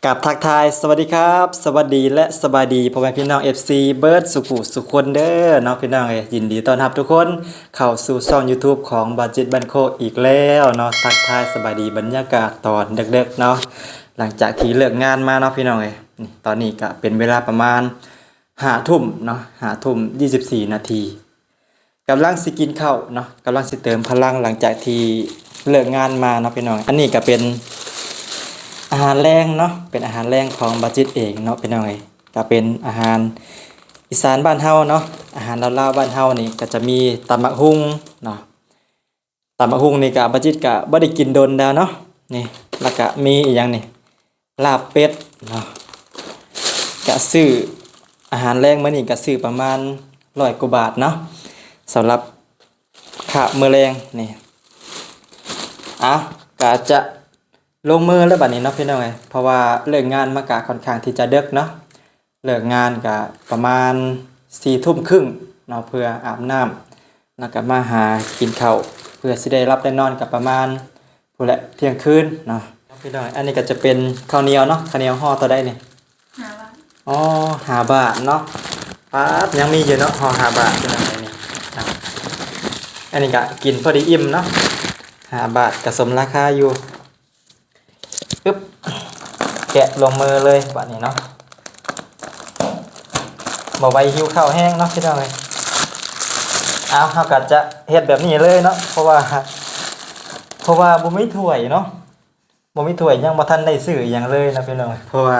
กับทักทายสวัสดีครับสวัสดีและสบายดีพ่อแม่พี่น้อง FC เบิร์ดสุขุสุขคนเด้อเนาะพี่น้องยินดีต้อนรับทุกคนเข้าสู่ช่อง YouTube ของบัดจิตบันโคอีกแล้วเนาะทักทายสบายดีบรรยากาศตอนดึกๆเนาะหลังจากที่เลิกงานมาเนาะพี่น้องนี่ตอนนี้ก็เป็นเวลาประมาณ5 ทุ่มเนาะ5 ทุ่ม 24 นาทีกำลังสิกินข้าวเนาะกำลังสิเติมพลังหลังจากที่เลิกงานมาเนาะพี่น้องอันนี้ก็เป็นอาหารแรงเนาะเป็นอาหารแรงของบัดจิตเองเนาะเป็นยังไงก็เป็นอาหารอีสานบ้านเฮาเนาะอาหารลาวๆบ้านเฮานี่ก็จะมีตำบักหุ่งเนาะตำบักหุ่งนี่ก็บัดจิตก็บ่ได้กินโดนแล้วเนาะนี่แล้วก็มีอีกอย่างนี่ลาบเป็ดเนาะก็ซื้ออาหารแรงมื้อนี้ก็ซื้อประมาณ100 กว่าบาทเนาะสำหรับข้าวมื้อแรงนี่ก็จะลงมือแล้วบัดนี้เนาะพี่น้องเอ้ยเพราะว่าเลิกงานมากะค่อนข้างที่จะดึกเนาะเลิกงานก็ประมาณ4 ทุ่มครึ่งเนาะเพื่ออาบน้ำแล้วก็มาหากินข้าวเพื่อสิได้รับได้นอนกับประมาณพุ่นแหละเที่ยงคืนเนาะพี่น้องอันนี้ก็จะเป็นข้าวเหนียวเนาะข้าวเหนียวห่อเท่าใดนี่5 บาทอ๋อ5 บาทเนาะป๊าดยังมีอยู่เนาะห่อ5 บาทพี่น้องนี่นะอันนี้ก็กินพอดีอิ่มเนาะ5 บาทก็สมราคาอยู่ปึ๊บแกะลงมือเลยบัดนี้เนาะบ่ไว้หิวข้าวแห้งเนาะพี่น้องเอ้ยเฮาก็จะเฮ็ดแบบนี้เลยเนาะเพราะว่าบ่มีถ้วยเนาะบ่มีถ้วยยังบ่ทันได้ซื้อหยังเลยนะพี่น้องเพราะว่า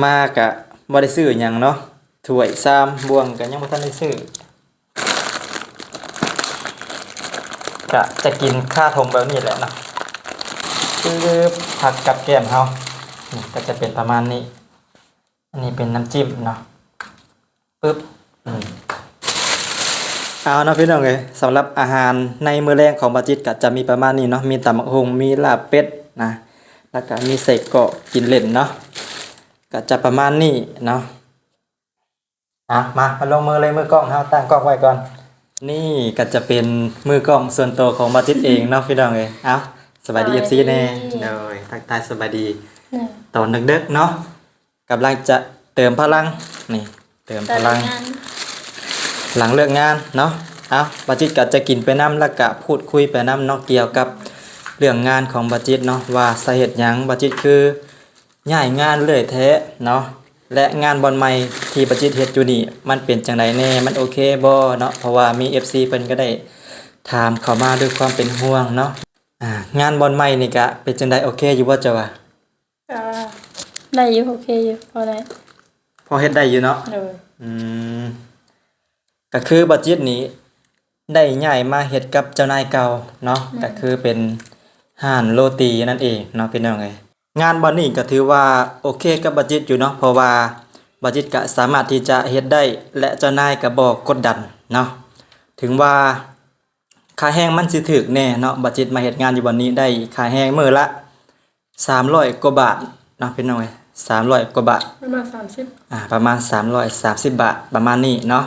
มาก็บ่ได้ซื้อหยังเนาะถ้วยชามบ่วงก็ยังบ่ทันได้ซื้อก็จะกินข้าวทงแบบนี้แหละเนาะคือผักกับแกล้มเฮานี่ก็จะเป็นประมาณนี้อันนี้เป็นน้ำจิ้มเนาะปึ๊บเอาเนาะพี่น้องเอ้ยสำหรับอาหารในมื้อแรงของบัดจิตก็จะมีประมาณนี้เนาะมีตำบักหุ่งมีลาบเป็ดนะแล้วก็มีไส้กรอกกินเล่นเนาะก็จะประมาณนี้เนาะมาลงมือเลยมือกล้องเฮาตั้งกล้องไว้ก่อนนี่ก็จะเป็นมือกล้องส่วนตัวของบัดจิตเองเนาะพี่น้องเอ้ยสวัสดี FC แน่เลยทักทายสวัสดีตอนดึกๆเนาะกำลังจะเติมพลังนี่เติมพลังหลังเลิกงานเนาะบัดจิตก็จะกินไปน้ำแล้วก็พูดคุยไปน้ำเนาะเกี่ยวกับเรื่องงานของบัดจิตเนาะว่าสาเหตุหยังบัดจิตคือย้ายงานเลยแท้เนาะและงานบอลใหม่ที่บัดจิตเฮ็ดอยู่นี่มันเป็นจังไดแน่มันโอเคบ่เนาะเพราะว่ามี FC เพิ่นก็ได้ถามเข้ามาด้วยความเป็นห่วงเนาะงานบอลใหม่นี่ก็เป็นจังไดโอเคอยู่บ่เจ้าว่าได้อยู่โอเคอยู่พอได้พอเฮ็ดได้อยู่เนาะก็คือบัดจิตนี้ได้ย้ายมาเฮ็ดกับเจ้านายเก่าเนาะก็คือเป็นห้านโรตีนั่นเองเนาะพี่น้องเอ้ยงานบ่นี้ก็ถือว่าโอเคกับบัดจิตอยู่เนาะเพราะว่าบัดจิตก็สามารถที่จะเฮ็ดได้และเจ้านายก็บ่กดดันเนาะถึงว่าค่าแรงมันสิถูกแน่เนาะบัดจิตมาเฮ็ดงานอยู่บ่นี้ได้ค่าแรงมื้อละ300 กว่าบาทเนาะพี่น้องเอ้ย300 กว่าบาทประมาณ30ประมาณ330 บาทประมาณนี้เนาะ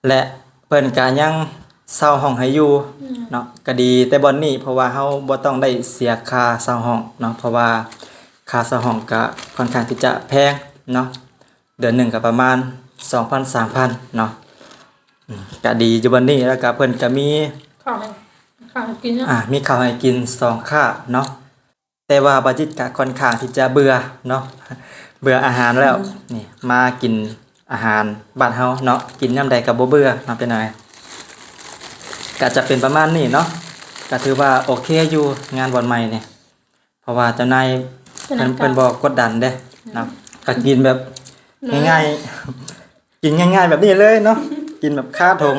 และเพิ่นก็ยังเช่าห้องให้อยู่เนาะก็ดีแต่บ่นี้เพราะว่าเฮาบ่ต้องได้เสียค่าเช่าห้องเนาะเพราะว่าค่าเช่าห้องก็ค่อนข้างที่จะแพงเนาะเดือนหนึงก็ประมาณ 2,000-3,000 เนาะก็ดีอยู่บัดนี้แล้วก็เพิ่นก็มีข้าวให้กินเนาะมีข้าวให้กิน2 คาบเนาะแต่ว่าบัดจิตก็ค่อนข้างที่จะเบื่อเนาะเบื่ออาหารแล้วนี่มากินอาหารบ้านเฮาเนาะกินยามใดก็บ่เบื่อเนาะเป็นไงก็จะเป็นประมาณนี้เนาะก็ถือว่าโอเคอยู่งานบอนใหม่นี่เพราะว่าเจ้านายเพิ่นบ่กดดันเด้เนาะก็กินแบบง่ายๆกินง่ายๆแบบนี้เลยเนาะกินแบบคาทง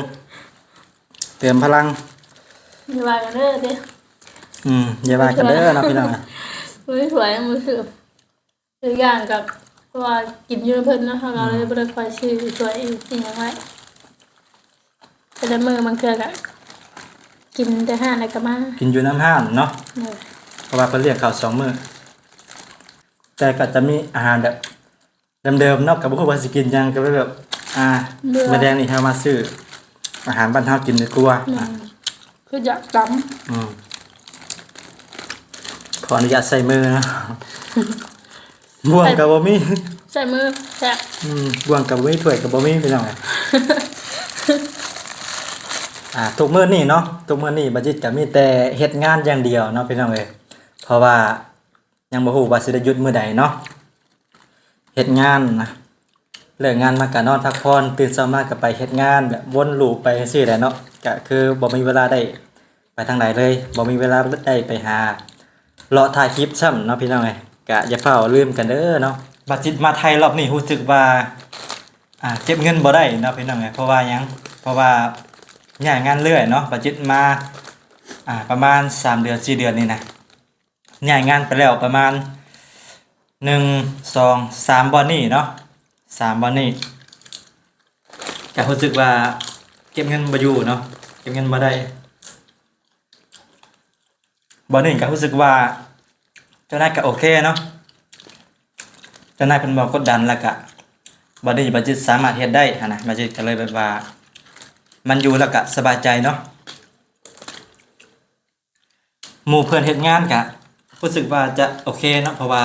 เติมพลังอย่าว่ากันเด้ออย่าว่ากันเด้อเนาะพี่น้องมื้อสวยมื้อคืออย่างกับเพราะว่ากินอยู่เพิ่นเนาะเราเลยบ่ได้ค่อยซื้อสวยอีกสิ่งจังไว้แต่ละมื้อบางเทื่อก็กินแต่ห้านแล้วก็มากินอยู่น้ำห้านเนาะเพราะว่าเพิ่นเรียกข้าว2 มื้อแต่ก็จะมีอาหารแบบเดิมๆเนาะก็บ่ฮู้ว่าสิกินหยังก็เลยแบบมื้อแดงนี่เฮามาซื้ออาหารบ้านเฮากินดีกว่าคืออยากจำพ ขออนุญาตใส่มือนะบ่วงกับบ่มี ใส่มือแซ่บ บ่วงกับบ่มีถ้วยกับบ่มีพี่น้องทุกมื้อนี้เนาะทุกมื้อนี้บัดจิตก็มีแต่เฮ็ดงานอย่างเดียวเนาะพี่น้องเอ้ยเพราะว่ายังบ่ฮู้ว่าสิได้หยุดมื้อใดเนาะเฮ็ดงานนะเลิกงานมาก็นอนพักผ่อนตื่นเช้ามาก็ไปเฮ็ดงานแบบวนลูปไปจังซี่แหละเนาะก็คือบ่มีเวลาได้ไปทางไหนเลยบ่มีเวลาได้ไปหาเลาะถ่ายคลิปซ้ำเนาะพี่น้องเอ้ยก็อย่าเฝ้าลืมกันเด้อเนาะบัดจิตมาไทยรอบนี้รู้สึกว่าเก็บเงินบ่ได้เนาะพี่น้องเอ้ยเพราะว่าหยังเพราะว่าย้ายงานเรื่อยเนาะบัดจิตมาประมาณ3เดือน4เดือนนี่นะย้ายงานไปแล้วประมาณ1 2 3บ่นี้เนาะ3บ่นี้ก็รู้สึกว่าเก็บเงินบ่อยู่เนาะเก็บเงินบ่ได้บ่นี้ก็รู้สึกว่าเจ้านายก็โอเคเนาะเจ้านายเพิ่นบ่กดดันแล้วก็บ่นี้บัดจิตสามารถเฮ็ดได้หั่นนะบัดจิตก็เลยแบบว่ามันอยู่แล้วก็สบายใจเนาะหมู่เพื่อนเฮ็ดงานก็รู้สึกว่าจะโอเคเนาะเพราะว่า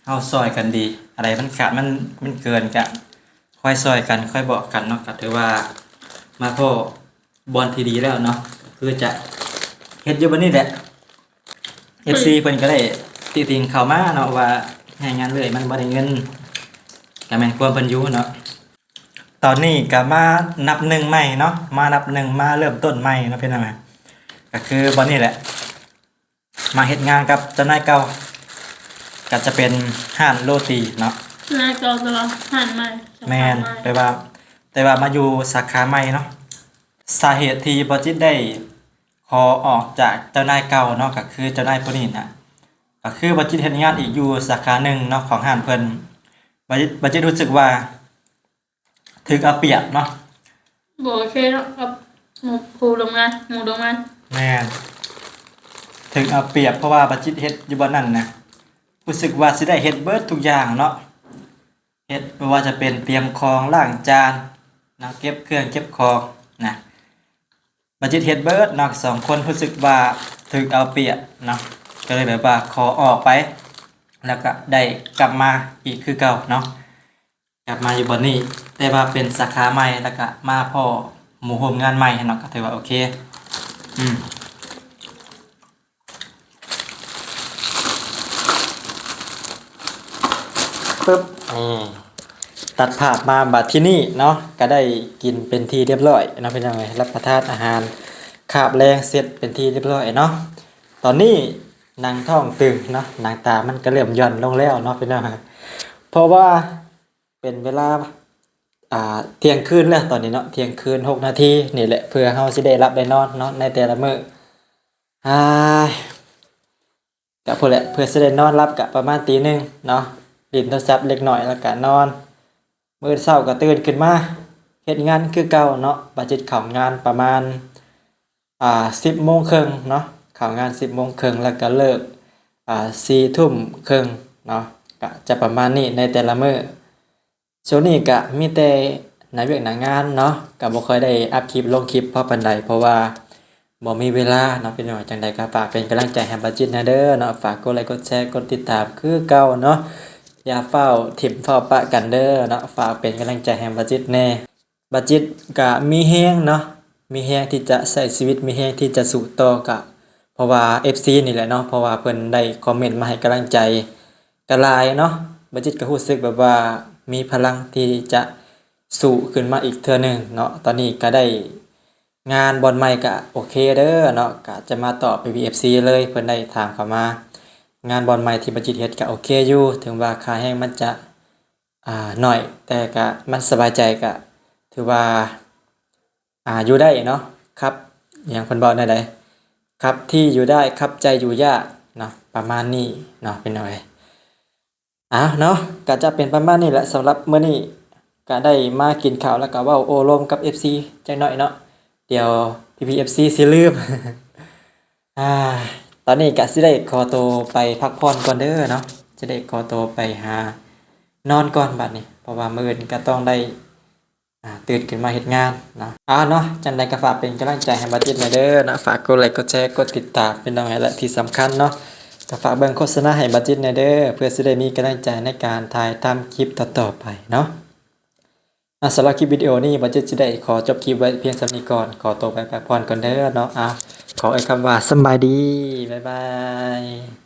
เฮาซอยกันดีอะไรมันขาดมันเกินก็ค่อยซอยกันค่อยบอกกันเนาะก็ถือว่ามาพอบอลที่ดีแล้วเนาะคือจะเฮ็ดอยู่บัดนี้แหละ FC เพิ่นก็ได้ติติงเข้ามาเนาะว่าให้งานเลยมันบ่ได้เงินก็แม่นความเพิ่นอยู่เนาะตอนนี้ก็มานับหนึ่งใหม่เนาะมานับหนึ่งมาเริ่มต้นใหม่เนาะพี่น้องก็คือบ่นี้แหละมาเฮ็ดงานกับเจ้านายเก่าก็จะเป็นห้านโรตีเนาะ นายก็ตลอดหันมา แม่นแต่ว่ามาอยู่สาขาใหม่เนาะสาเหตุที่บ่จิตได้ขอออกจากเจ้านายเก่าเนาะก็คือเจ้านายผู้นี้น่ะก็คือบ่จิตเฮ็ดงานอีกอยู่สาขาหนึ่งเนาะของห้านเพิ่นบ่จิตรู้สึกว่าถึกเอาเปรียบเนาะ บอกโอเคเนาะกับหมูโรงงานแม่นถึงเอาเปรียบเพราะว่าบ่จิตเฮ็ดอยู่บ่นั่นนะรู้สึกว่าสิได้เฮ็ดเบิดทุกอย่างเนาะเฮ็ดบ่ว่าจะเป็นเตรียมของล้างจานนะเก็บเครื่องเก็บของนะบัดจิตเฮ็ดเบิดเนาะสองคนรู้สึกว่าถึกเอาเปรียบเนาะก็เลยแบบว่าขอออกไปแล้วก็ได้กลับมาอีกคือเก่าเนาะกลับมาอยู่บ่นี้แต่ว่าเป็นสาขาใหม่แล้วก็มาพ่อหมู่ร่วมงานใหม่เนาะก็ถือว่าโอเคปึ๊บตัดภาพมาบัดที่นี่เนาะก็ได้กินเป็นที่เรียบร้อยเนาะเป็นยังไงรับประทานอาหารคาบแรงเสร็จเป็นที่เรียบร้อยเนาะตอนนี้นางท้องตึงเนาะนางตามันก็เริ่มหย่อนลงแล้วเนาะเป็นยังไงเพราะว่าเป็นเวลาเที่ยงคืนแล้วตอนนี้เนาะเที่ยงคืน6 นาทีนี่แหละเพื่อเฮาสิได้รับได้นอนเนาะในแต่ละมื้อก็พุ่นแหละเพื่อสิได้นอนรับก็ประมาณตี 1เนาะเล่นโทรศัพท์เล็กน้อยแล้วก็นอนมื้อเช้าก็ตื่นขึ้นมาเฮ็ดงานคือเก่าเนาะบัดจิตเข้างานประมาณ10 โมงครึ่งเนาะเข้างาน10 โมงครึ่งแล้วก็เลิก4 ทุ่มครึ่งเนาะก็จะประมาณนี้ในแต่ละมื้อช่วงนี้ก็มีแต่หน้าเวียกหน้างานเนาะก็บ่ค่อยได้อัพคลิปลงคลิปเพราะปานใดเพราะว่าบ่มีเวลาเนาะพี่น้องจังใดก็ฝากเป็นกำลังใจให้บัดจิตนะเด้อเนาะฝากกดไลค์กดแชร์กดติดตามคือเก่าเนาะอย่าเฝ้าถิ่มเฝ้าปะกันเด้อเนาะฝากเป็นกำลังใจให้บัดจิตแน่บัดจิตก็มีแฮงเนาะมีแฮงที่จะใช้ชีวิตมีแฮงที่จะสู้ต่อก็เพราะว่า FC นี่แหละเนาะเพราะว่าเพิ่นได้คอมเมนต์มาให้กำลังใจก็หลายเนาะบัดจิตก็รู้สึกแบบว่ามีพลังที่จะสู้ขึ้นมาอีกเทื่อหนึงเนาะตอนนี้ก็ได้งานบอลใหม่ก็โอเคเด้อเนาะก็จะมาต่อ PPFC เลยเพิ่นได้ถามเข้ามางานบอลใหม่ที่บัดจิตเฮ็ดก็โอเคอยู่ถึงว่าค่าแรงมันจะน้อยแต่ก็มันสบายใจก็ถือว่าอยู่ได้เนาะครับอย่างเพิ่นบอกได้ใดครับที่อยู่ได้ครับใจอยู่ยากเนาะประมาณนี้เนาะเป็นหน่อยเนาะก็จะเป็นประมาณนี้แหละสำหรับมื้อนี้ก็ได้มากินข้าวแล้วก็เว้าโอ้ลมกับ FC จักหน่อยเนาะเดี๋ยว PPFC สิลืม ตอนนี้ก็สิได้ขอตัวไปพักผ่อนก่อนเด้อเนาะสิได้ขอตัวไปหานอนก่อนบัดนี้เพราะว่ามื้ออื่นก็ต้องได้ตื่นขึ้นมาเฮ็ดงานเนาะเนาะจังได๋ก็ฝากเป็นกำลังใจให้บัดจิตหน่อยเด้อเนาะฝากกดไลค์กดแชร์กดติดตามเป็นกำลังใจและที่สำคัญเนาะก็ ก็ฝากเบิ่งโฆษณาให้บัดจิตแหน่เด้อเพื่อสิได้มีกำลังใจในการถ่ายทำคลิปต่อๆไปเนาะสำหรับคลิปวิดีโอนี้บัดจิตสิได้ขอจบคลิปไว้เพียงส่ำนี้ก่อนขอตัวไปพักผ่อนก่อนเด้อเนาะขอคำว่าสำบายดีบ๊ายบาย